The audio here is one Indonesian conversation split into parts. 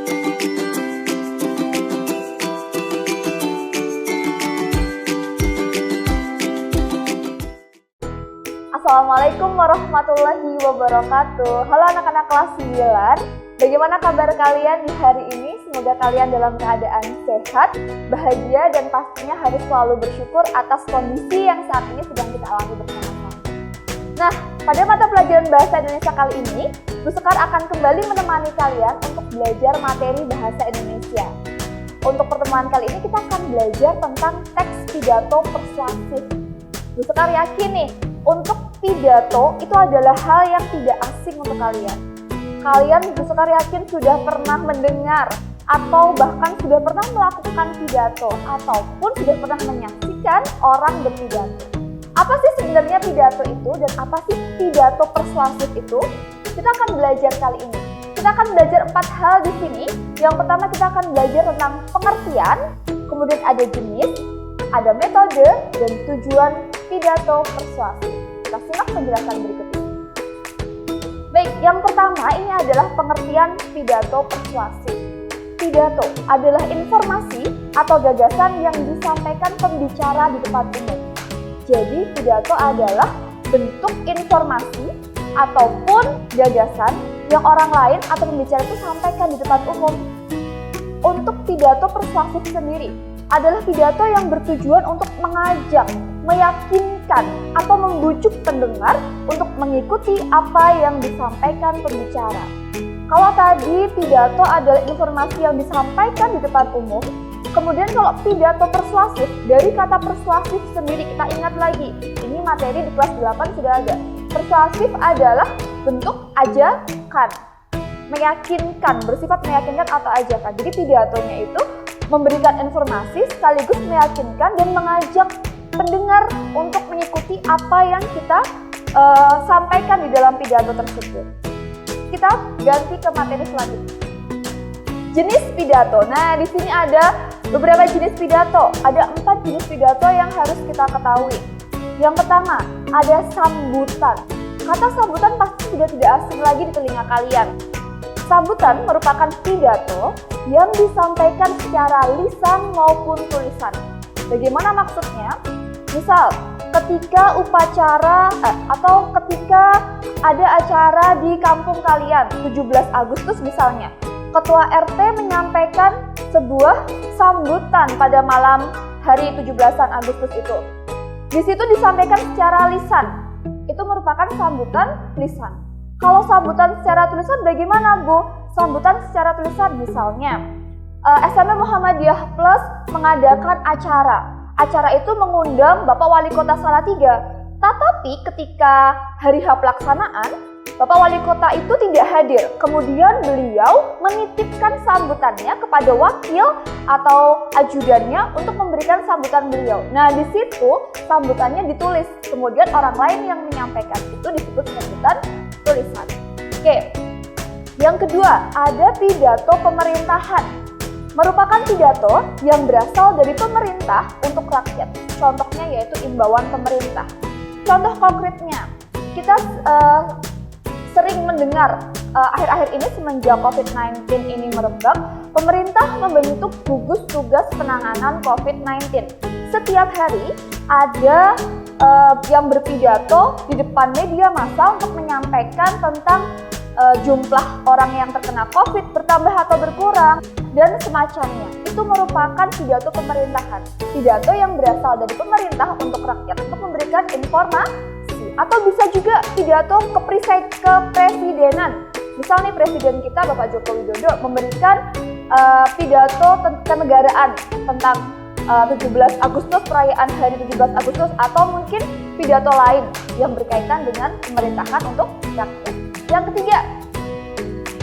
Assalamualaikum warahmatullahi wabarakatuh. Halo anak-anak kelas 9. Bagaimana kabar kalian di hari ini? Semoga kalian dalam keadaan sehat, bahagia, dan pastinya harus selalu bersyukur atas kondisi yang saat ini sedang kita alami bersama-sama. Nah, pada mata pelajaran Bahasa Indonesia kali ini, Bu Sekar akan kembali menemani kalian untuk belajar materi Bahasa Indonesia. Untuk pertemuan kali ini kita akan belajar tentang teks pidato persuasif. Bu Sekar yakin nih, untuk pidato itu adalah hal yang tidak asing untuk kalian. Kalian Bu Sekar yakin sudah pernah mendengar atau bahkan sudah pernah melakukan pidato ataupun sudah pernah menyaksikan orang berpidato. Apa sih sebenarnya pidato itu dan apa sih pidato persuasif itu? Kita akan belajar kali ini. Kita akan belajar 4 hal di sini. Yang pertama kita akan belajar tentang pengertian, kemudian ada jenis, ada metode, dan tujuan pidato persuasif. Kita simak penjelasan berikut ini. Baik, yang pertama ini adalah pengertian pidato persuasif. Pidato adalah informasi atau gagasan yang disampaikan pembicara di depan umum. Jadi, pidato adalah bentuk informasi ataupun gagasan yang orang lain atau pembicara itu sampaikan di depan umum. Untuk pidato persuasif sendiri adalah pidato yang bertujuan untuk mengajak, meyakinkan, atau membujuk pendengar untuk mengikuti apa yang disampaikan pembicara. Kalau tadi pidato adalah informasi yang disampaikan di depan umum, kemudian kalau pidato persuasif, dari kata persuasif sendiri kita ingat lagi, ini materi di kelas 8 sudah ada. Persuasif adalah bentuk ajakan, meyakinkan, bersifat meyakinkan atau ajakan. Jadi pidatonya itu memberikan informasi sekaligus meyakinkan dan mengajak pendengar untuk mengikuti apa yang kita sampaikan di dalam pidato tersebut. Kita ganti ke materi selanjutnya. Jenis pidato. Nah, di sini ada beberapa jenis pidato. Ada 4 jenis pidato yang harus kita ketahui. Yang pertama, ada sambutan. Kata sambutan pasti sudah tidak asing lagi di telinga kalian. Sambutan merupakan pidato yang disampaikan secara lisan maupun tulisan. Bagaimana maksudnya? Misal, ketika upacara atau ketika ada acara di kampung kalian, 17 Agustus misalnya, Ketua RT menyampaikan sebuah sambutan pada malam hari 17-an Agustus itu. Di situ disampaikan secara lisan. Itu merupakan sambutan lisan. Kalau sambutan secara tulisan bagaimana, Bu? Sambutan secara tulisan misalnya, SMA Muhammadiyah Plus mengadakan acara. Acara itu mengundang Bapak Wali Kota Salatiga. Tetapi ketika hari H pelaksanaan, Bapak Wali Kota itu tidak hadir. Kemudian beliau menitipkan sambutannya kepada wakil atau ajudannya untuk memberikan sambutan beliau. Nah, di situ sambutannya ditulis. Kemudian orang lain yang menyampaikan itu disebut sambutan tulisan. Oke. Yang kedua, ada pidato pemerintahan. Merupakan pidato yang berasal dari pemerintah untuk rakyat. Contohnya yaitu imbauan pemerintah. Contoh konkretnya, kita sering mendengar akhir-akhir ini semenjak COVID-19 ini merebak, pemerintah membentuk gugus tugas penanganan COVID-19. Setiap hari ada yang berpidato di depan media massa untuk menyampaikan tentang jumlah orang yang terkena COVID bertambah atau berkurang, dan semacamnya. Itu merupakan pidato pemerintahan. Pidato yang berasal dari pemerintah untuk rakyat untuk memberikan informasi. Atau bisa juga pidato kepresidenan. Misalnya Presiden kita Bapak Joko Widodo memberikan pidato kenegaraan tentang 17 Agustus, perayaan hari 17 Agustus, atau mungkin pidato lain yang berkaitan dengan pemerintahan untuk rakyat. Yang ketiga,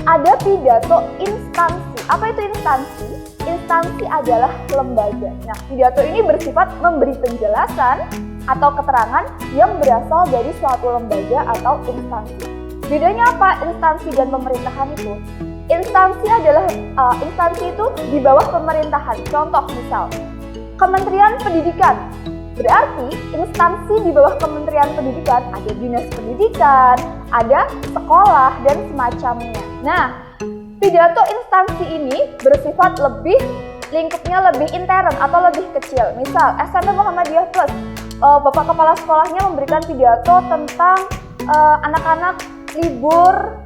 ada pidato instansi. Apa itu instansi? Instansi adalah lembaga. Nah, pidato ini bersifat memberi penjelasan atau keterangan yang berasal dari suatu lembaga atau instansi. Bedanya apa instansi dan pemerintahan itu? Instansi adalah instansi itu di bawah pemerintahan. Contoh misal, Kementerian Pendidikan. Berarti instansi di bawah Kementerian Pendidikan ada dinas pendidikan, ada sekolah, dan semacamnya. Nah, Pidato instansi ini bersifat lingkupnya lebih intern atau lebih kecil. Misal SMP Muhammadiyah Plus, Bapak Kepala Sekolahnya memberikan pidato tentang anak-anak libur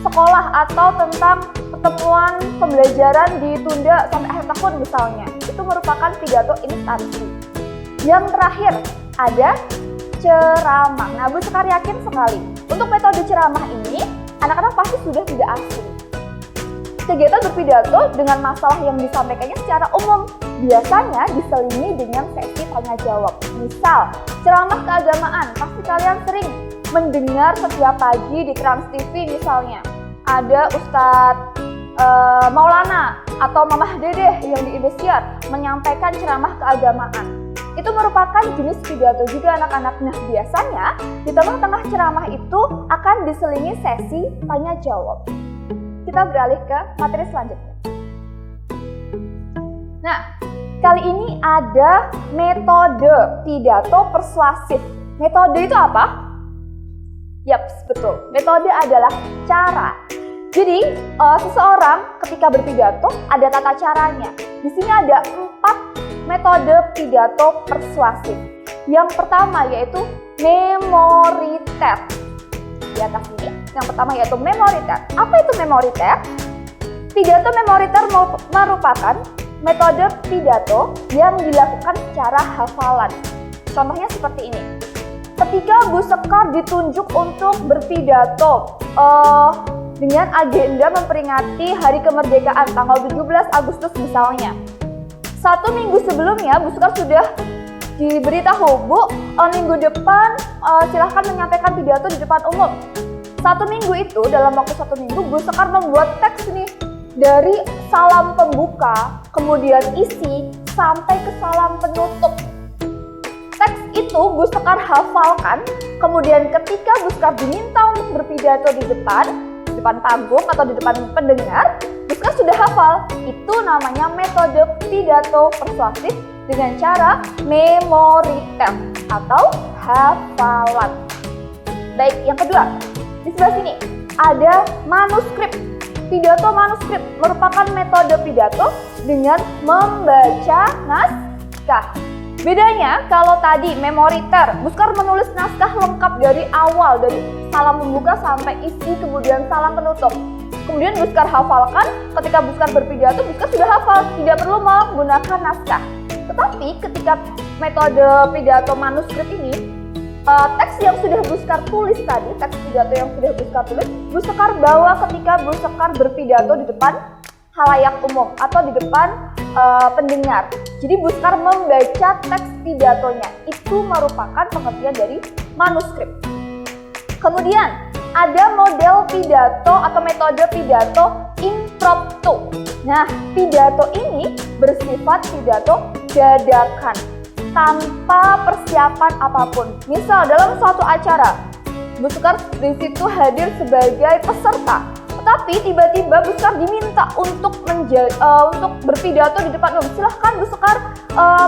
sekolah atau tentang pertemuan pembelajaran ditunda sampai akhir tahun misalnya. Itu merupakan pidato instansi. Yang terakhir ada ceramah. Nah, Bu Sekar yakin sekali untuk metode ceramah ini anak-anak pasti sudah tidak asing. Kegiatan berpidato dengan masalah yang disampaikannya secara umum biasanya diselingi dengan sesi tanya jawab. Misal, ceramah keagamaan, pasti kalian sering mendengar setiap pagi di Trans TV misalnya. Ada Ustadz Maulana atau Mamah Dedeh yang di Indosiar menyampaikan ceramah keagamaan. Itu merupakan jenis pidato juga anak-anak. Nah, biasanya di tengah-tengah ceramah itu akan diselingi sesi tanya jawab. Kita beralih ke materi selanjutnya. Nah, kali ini ada metode pidato persuasif. Metode itu apa? Yap, betul. Metode adalah cara. Jadi, seseorang ketika berpidato ada tata caranya. Di sini ada 4 metode pidato persuasif. Yang pertama yaitu memoriter. Di atas ini, yang pertama yaitu memoriter. Apa itu memoriter? Pidato memoriter merupakan metode pidato yang dilakukan secara hafalan. Contohnya seperti ini. Ketika Bu Sekar ditunjuk untuk berpidato dengan agenda memperingati Hari Kemerdekaan tanggal 17 Agustus misalnya. 1 minggu sebelumnya Bu Sekar sudah diberitahu, Bu, minggu depan silahkan menyampaikan pidato di depan umum. 1 minggu itu, dalam waktu 1 minggu, Bu Sekar membuat teks nih dari salam pembuka, kemudian isi, sampai ke salam penutup. Teks itu Bu Sekar hafalkan, kemudian ketika Bu Sekar diminta untuk berpidato di depan panggung atau di depan pendengar, Bu Sekar sudah hafal. Itu namanya metode pidato persuasif dengan cara memoriter atau hafalan. Baik, yang kedua, di sebelah sini ada manuskrip. Pidato manuskrip merupakan metode pidato dengan membaca naskah. Bedanya kalau tadi memoriter, Bu Sekar menulis naskah lengkap dari awal, dari salam pembuka sampai isi, kemudian salam penutup. Kemudian Bu Sekar hafalkan, ketika Bu Sekar berpidato, Bu Sekar sudah hafal, tidak perlu menggunakan naskah. Tetapi ketika metode pidato manuskrip ini, teks yang sudah Bu Sekar tulis tadi, teks pidato yang sudah Bu Sekar tulis, Bu Sekar bawa ketika Bu Sekar berpidato di depan halayak umum atau di depan pendengar. Jadi Bu Sekar membaca teks pidatonya. Itu merupakan pengertian dari manuskrip. Kemudian ada model pidato atau metode pidato impromptu. Nah, pidato ini bersifat pidato dadakan, tanpa persiapan apapun. Misal dalam suatu acara, Bu Sekar di situ hadir sebagai peserta, tetapi tiba-tiba Bu Sekar diminta untuk berpidato di depan umum. Silahkan Bu Sekar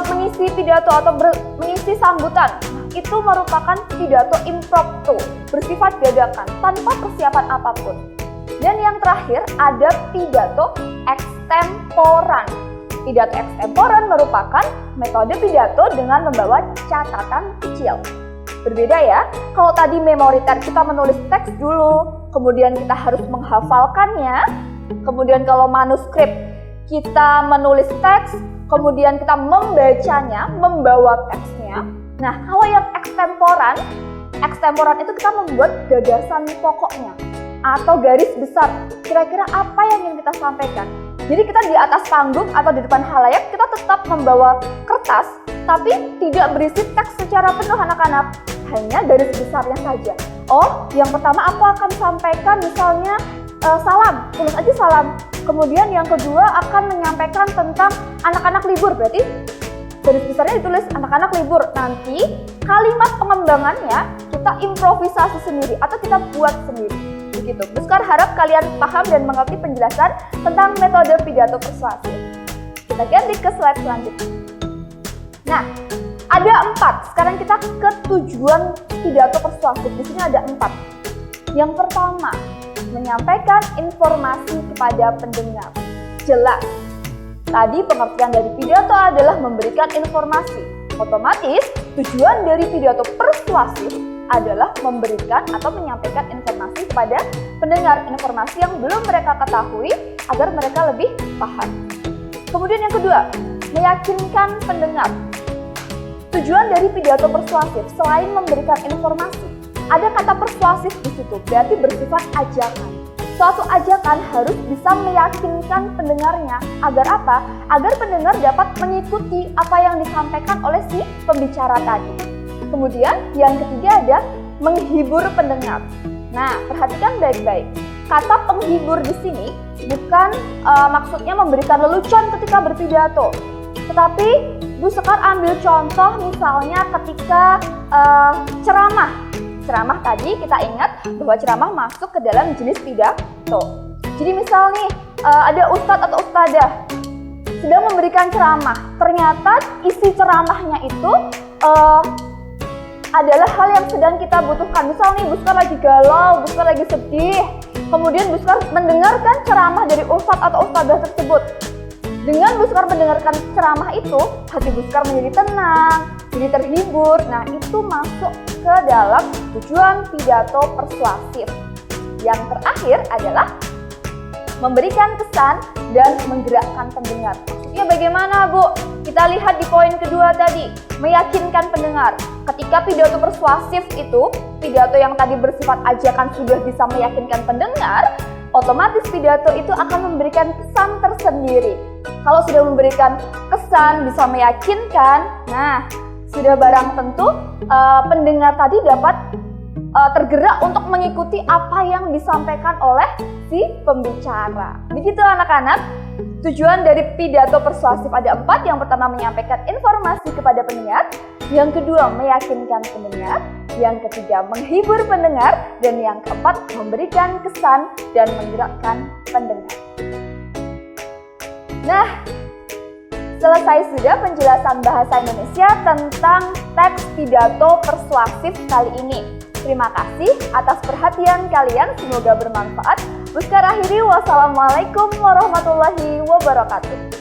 mengisi pidato atau mengisi sambutan. Itu merupakan pidato impromptu, bersifat dadakan, tanpa persiapan apapun. Dan yang terakhir ada pidato extemporan. Pidato extemporan merupakan metode pidato dengan membawa catatan kecil. Berbeda ya, kalau tadi memoriter kita menulis teks dulu, kemudian kita harus menghafalkannya. Kemudian kalau manuskrip kita menulis teks, kemudian kita membacanya, membawa teksnya. Nah, kalau yang extemporan itu kita membuat gagasan pokoknya atau garis besar. Kira-kira apa yang ingin kita sampaikan? Jadi kita di atas panggung atau di depan halayak kita tetap membawa kertas, tapi tidak berisi teks secara penuh anak-anak, hanya garis besarnya saja. Oh, yang pertama aku akan sampaikan misalnya salam, tulis aja salam. Kemudian yang kedua akan menyampaikan tentang anak-anak libur, berarti garis besarnya ditulis anak-anak libur. Nanti kalimat pengembangannya kita improvisasi sendiri atau kita buat sendiri. Begitu. Bu Sekar harap kalian paham dan mengerti penjelasan tentang metode pidato persuasif. Kita ganti ke slide selanjutnya. Nah, ada 4. Sekarang kita ke tujuan pidato persuasif. Di sini ada 4. Yang pertama, menyampaikan informasi kepada pendengar. Jelas. Tadi pengertian dari pidato adalah memberikan informasi. Otomatis, tujuan dari pidato persuasif adalah memberikan atau menyampaikan informasi kepada pendengar, informasi yang belum mereka ketahui agar mereka lebih paham. Kemudian yang kedua, meyakinkan pendengar. Tujuan dari pidato persuasif selain memberikan informasi, ada kata persuasif di situ, berarti bersifat ajakan. Suatu ajakan harus bisa meyakinkan pendengarnya agar apa? Agar pendengar dapat mengikuti apa yang disampaikan oleh si pembicara tadi. Kemudian yang ketiga ada menghibur pendengar. Nah, perhatikan baik-baik. Kata penghibur di sini bukan maksudnya memberikan lelucon ketika berpidato. Tetapi Bu Sekar ambil contoh misalnya ketika ceramah. Ceramah tadi kita ingat bahwa ceramah masuk ke dalam jenis pidato. Jadi misal nih ada ustadz atau ustadzah sedang memberikan ceramah. Ternyata isi ceramahnya itu adalah hal yang sedang kita butuhkan. Misal nih Bu Sekar lagi galau, Bu Sekar lagi sedih. Kemudian Bu Sekar mendengarkan ceramah dari ustadz atau ustadzah tersebut. Dengan Bu Sekar mendengarkan ceramah itu, hati Bu Sekar menjadi tenang, jadi terhibur. Nah, itu masuk ke dalam tujuan pidato persuasif. Yang terakhir adalah memberikan kesan dan menggerakkan pendengar. Maksudnya bagaimana, Bu? Kita lihat di poin kedua tadi, meyakinkan pendengar. Ketika pidato persuasif itu, pidato yang tadi bersifat ajakan sudah bisa meyakinkan pendengar, otomatis pidato itu akan memberikan kesan tersendiri. Kalau sudah memberikan kesan bisa meyakinkan, nah sudah barang tentu pendengar tadi dapat tergerak untuk mengikuti apa yang disampaikan oleh si pembicara. Begitu anak-anak, tujuan dari pidato persuasif ada 4. Yang pertama menyampaikan informasi kepada pendengar, yang kedua meyakinkan pendengar, yang ketiga menghibur pendengar, dan yang keempat memberikan kesan dan menggerakkan pendengar. Nah, selesai sudah penjelasan bahasa Indonesia tentang teks pidato persuasif kali ini. Terima kasih atas perhatian kalian, semoga bermanfaat. Bu Sekar akhiri, wassalamualaikum warahmatullahi wabarakatuh.